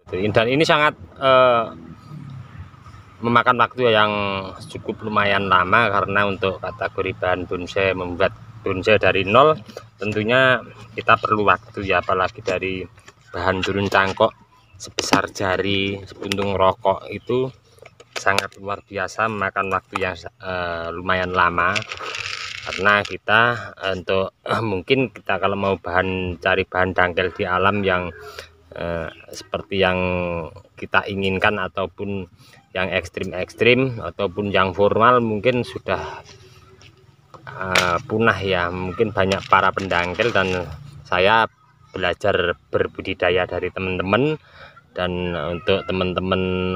Dan ini sangat memakan waktu yang cukup lumayan lama, karena untuk kategori bahan bonsai, membuat bonsai dari nol tentunya kita perlu waktu ya, apalagi dari bahan turun cangkok sebesar jari sepuntung rokok itu sangat luar biasa, memakan waktu yang lumayan lama. Karena kita untuk mungkin kita kalau mau cari bahan dangkel di alam yang seperti yang kita inginkan, ataupun yang ekstrim ataupun yang formal, mungkin sudah punah ya. Mungkin banyak para pendangkel, dan saya belajar berbudidaya dari teman-teman. Dan untuk teman-teman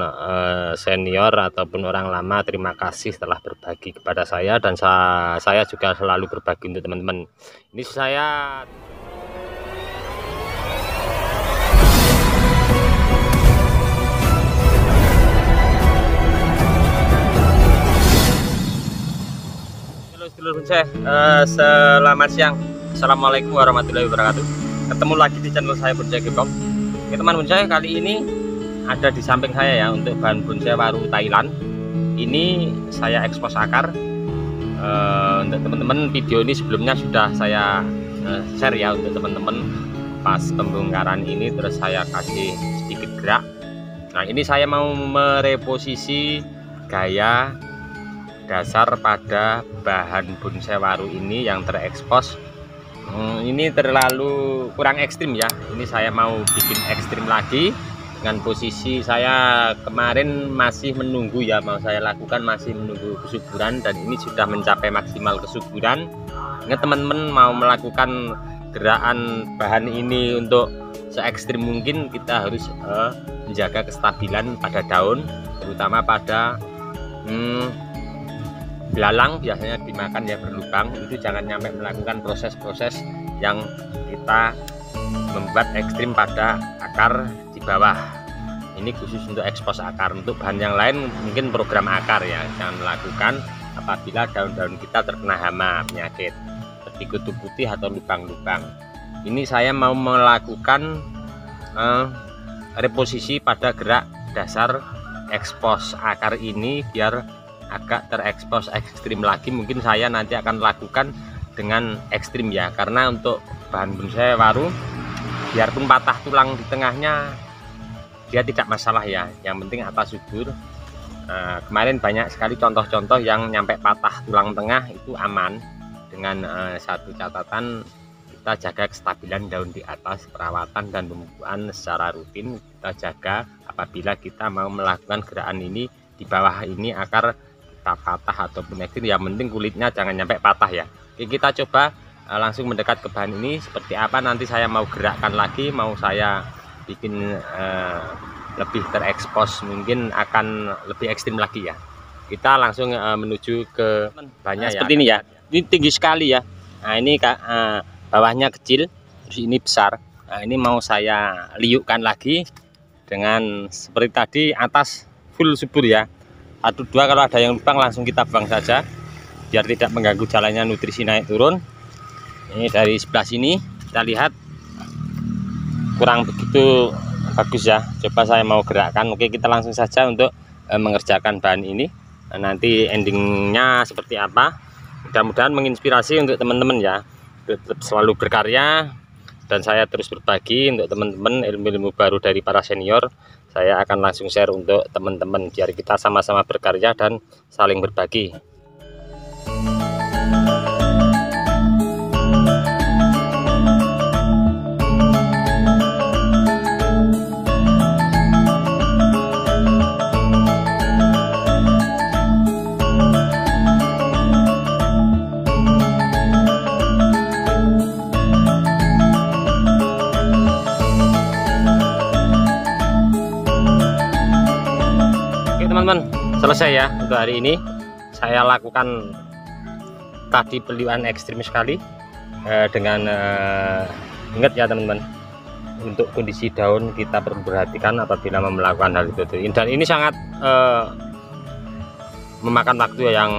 senior ataupun orang lama, terima kasih telah berbagi kepada saya, dan saya juga selalu berbagi untuk teman-teman. Ini saya sedulur bonsai, selamat siang. Assalamualaikum warahmatullahi wabarakatuh. Ketemu lagi di channel saya, Bonsai Gembong. Oke teman bonsai, kali ini ada di samping saya ya, untuk bahan bonsai waru Thailand. Ini saya ekspos akar. Untuk teman-teman, video ini sebelumnya sudah saya share ya untuk teman-teman pas pembongkaran ini, terus saya kasih sedikit gerak. Nah, ini saya mau mereposisi gaya dasar pada bahan bonsai waru ini yang terekspos. Ini terlalu kurang ekstrim ya. Ini saya mau bikin ekstrim lagi, dengan posisi saya kemarin masih menunggu ya, mau saya lakukan masih menunggu kesuburan, dan ini sudah mencapai maksimal kesuburan. Ini teman-teman mau melakukan gerakan bahan ini untuk se ekstrim mungkin, kita harus menjaga kestabilan pada daun, terutama pada belalang biasanya dimakan ya berlubang. Itu jangan sampai melakukan proses-proses yang kita membuat ekstrim pada akar di bawah. Ini khusus untuk ekspos akar. Untuk bahan yang lain mungkin program akar ya, jangan melakukan apabila daun-daun kita terkena hama penyakit seperti kutu putih atau lubang-lubang. Ini saya mau melakukan reposisi pada gerak dasar ekspos akar ini biar agak terekspos ekstrim lagi. Mungkin saya nanti akan lakukan dengan ekstrim ya, karena untuk bahan bonsai waru biarpun patah tulang di tengahnya dia tidak masalah ya, yang penting atas subur. Kemarin banyak sekali contoh-contoh yang nyampe patah tulang tengah, itu aman. Dengan satu catatan, kita jaga kestabilan daun di atas, perawatan dan pemupukan secara rutin kita jaga. Apabila kita mau melakukan gerakan ini di bawah ini akar kita patah ataupun ekstrim, yang penting kulitnya jangan nyampe patah ya. Oke, kita coba langsung mendekat ke bahan ini seperti apa. Nanti saya mau gerakkan lagi, mau saya bikin lebih terekspos, mungkin akan lebih ekstrim lagi ya. Kita langsung menuju ke bahannya ya. Seperti ini ya, ini tinggi sekali ya. Nah ini bawahnya kecil, terus ini besar. Nah ini mau saya liukkan lagi dengan seperti tadi, atas full subur ya. 1-2 kalau ada yang lubang langsung kita buang saja biar tidak mengganggu jalannya nutrisi naik turun. Ini dari sebelah sini kita lihat kurang begitu bagus ya. Coba saya mau gerakkan. Oke, kita langsung saja untuk mengerjakan bahan ini. Nanti endingnya seperti apa, mudah-mudahan menginspirasi untuk teman-teman ya. Tetap selalu berkarya, dan saya terus berbagi untuk teman-teman ilmu-ilmu baru dari para senior. Saya akan langsung share untuk teman-teman biar kita sama-sama berkarya dan saling berbagi. Teman-teman, selesai ya untuk hari ini. Saya lakukan tadi peliuan ekstrim sekali dengan ingat ya teman-teman, untuk kondisi daun kita perlu perhatikan apabila melakukan hal itu. Dan ini sangat memakan waktu yang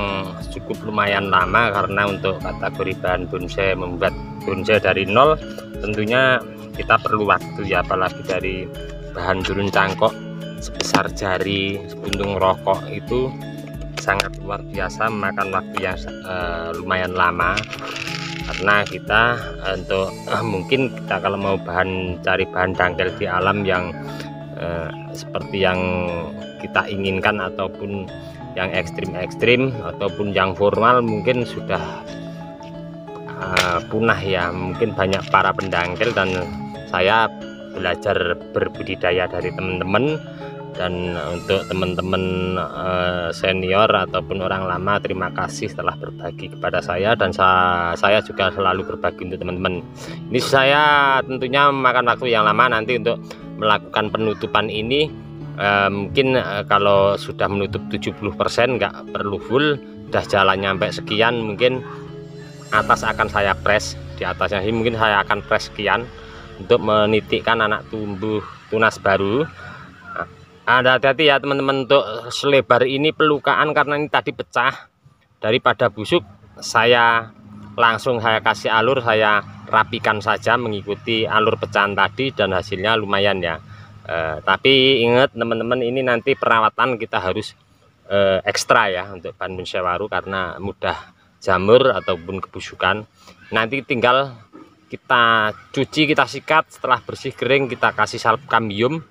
cukup lumayan lama, karena untuk kategori bahan bonsai, membuat bonsai dari nol tentunya kita perlu waktu ya, apalagi dari bahan turun cangkok sebesar jari sepuntung rokok itu sangat luar biasa, memakan waktu yang lumayan lama, karena kita untuk mungkin kita kalau mau cari bahan dangkel di alam yang seperti yang kita inginkan ataupun yang ekstrim ataupun yang formal mungkin sudah punah ya, mungkin banyak para pendangkel, dan saya belajar berbudidaya dari teman-teman. Dan untuk teman-teman senior ataupun orang lama, terima kasih telah berbagi kepada saya, dan saya juga selalu berbagi untuk teman-teman. Ini saya tentunya memakan waktu yang lama nanti untuk melakukan penutupan ini. Mungkin kalau sudah menutup 70% nggak perlu full, udah jalannya sampai sekian, mungkin atas akan saya press, di atasnya ini mungkin saya akan press sekian untuk menitikkan anak tumbuh tunas baru. Ada hati-hati ya teman-teman, untuk selebar ini pelukaan karena ini tadi pecah, daripada busuk saya langsung kasih alur, saya rapikan saja mengikuti alur pecahan tadi, dan hasilnya lumayan ya. Tapi ingat teman-teman, ini nanti perawatan kita harus ekstra ya untuk bahan bunsewaru karena mudah jamur ataupun kebusukan. Nanti tinggal kita cuci, kita sikat, setelah bersih kering kita kasih salep kambium.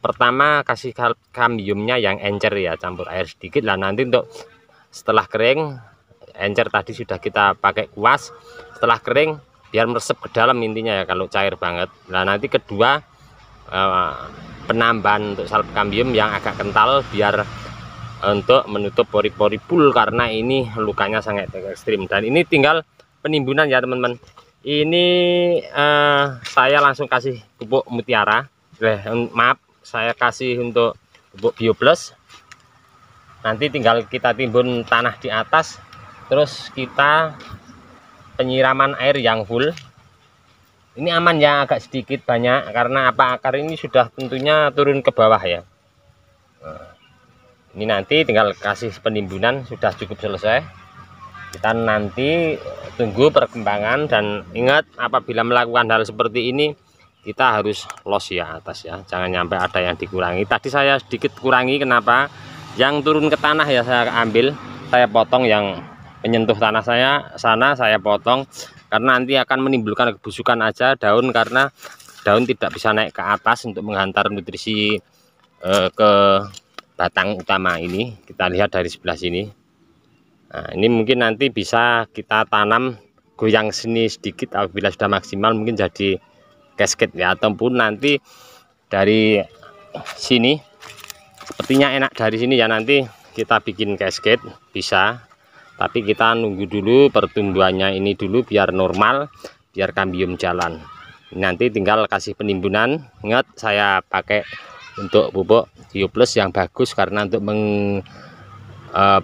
Pertama kasih kambiumnya yang encer ya, campur air sedikit lah. Nanti untuk setelah kering, encer tadi sudah kita pakai kuas, setelah kering biar meresep ke dalam intinya ya, kalau cair banget. Nah nanti kedua penambahan untuk salep kambium yang agak kental biar untuk menutup pori-pori pul, karena ini lukanya sangat ekstrim. Dan ini tinggal penimbunan ya teman-teman. Ini saya langsung kasih pupuk mutiara. Maaf, saya kasih untuk pupuk Bioplus. Nanti tinggal kita timbun tanah di atas, terus kita penyiraman air yang full. Ini aman ya, agak sedikit banyak karena akar ini sudah tentunya turun ke bawah ya. Ini nanti tinggal kasih penimbunan, sudah cukup selesai. Kita nanti tunggu perkembangan, dan ingat apabila melakukan hal seperti ini kita harus los ya atas ya, jangan sampai ada yang dikurangi. Tadi saya sedikit kurangi, kenapa? Yang turun ke tanah ya saya ambil, saya potong, yang menyentuh tanah sana saya potong, karena nanti akan menimbulkan kebusukan aja daun, karena daun tidak bisa naik ke atas untuk menghantar nutrisi ke batang utama ini. Kita lihat dari sebelah sini. Nah, ini mungkin nanti bisa kita tanam goyang sini sedikit, apabila sudah maksimal mungkin jadi casket ya, ataupun nanti dari sini sepertinya enak dari sini ya, nanti kita bikin casket bisa, tapi kita nunggu dulu pertumbuhannya ini dulu biar normal, biar kambium jalan. Nanti tinggal kasih penimbunan. Ingat saya pakai untuk pupuk Bioplus yang bagus, karena untuk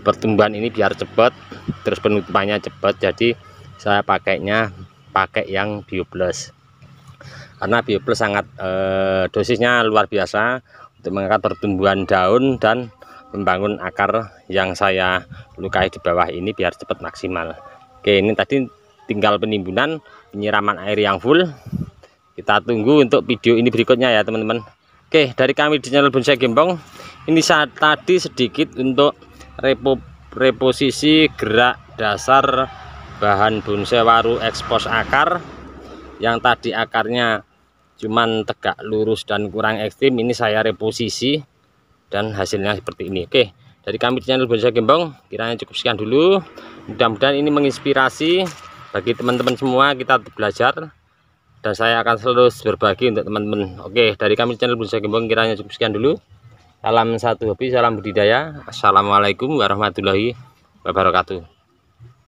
pertumbuhan ini biar cepat, terus penutupannya cepat, jadi saya pakai yang Bioplus. Karena Bioplus sangat dosisnya luar biasa untuk mengangkat pertumbuhan daun dan membangun akar yang saya lukai di bawah ini biar cepat maksimal. Oke, ini tadi tinggal penimbunan, penyiraman air yang full. Kita tunggu untuk video ini berikutnya ya teman-teman. Oke, dari kami di channel Bonsai Gembong, ini saat tadi sedikit untuk reposisi gerak dasar bahan bunsewaru ekspos akar. Yang tadi akarnya cuman tegak lurus dan kurang ekstrim, ini saya reposisi dan hasilnya seperti ini. Oke, dari kami di channel Bonsai Gembong kiranya cukup sekian dulu. Mudah-mudahan ini menginspirasi bagi teman-teman semua, kita belajar, dan saya akan selalu berbagi untuk teman-teman. Oke, dari kami di channel Bonsai Gembong kiranya cukup sekian dulu. Salam satu hobi, salam budidaya. Assalamualaikum warahmatullahi wabarakatuh.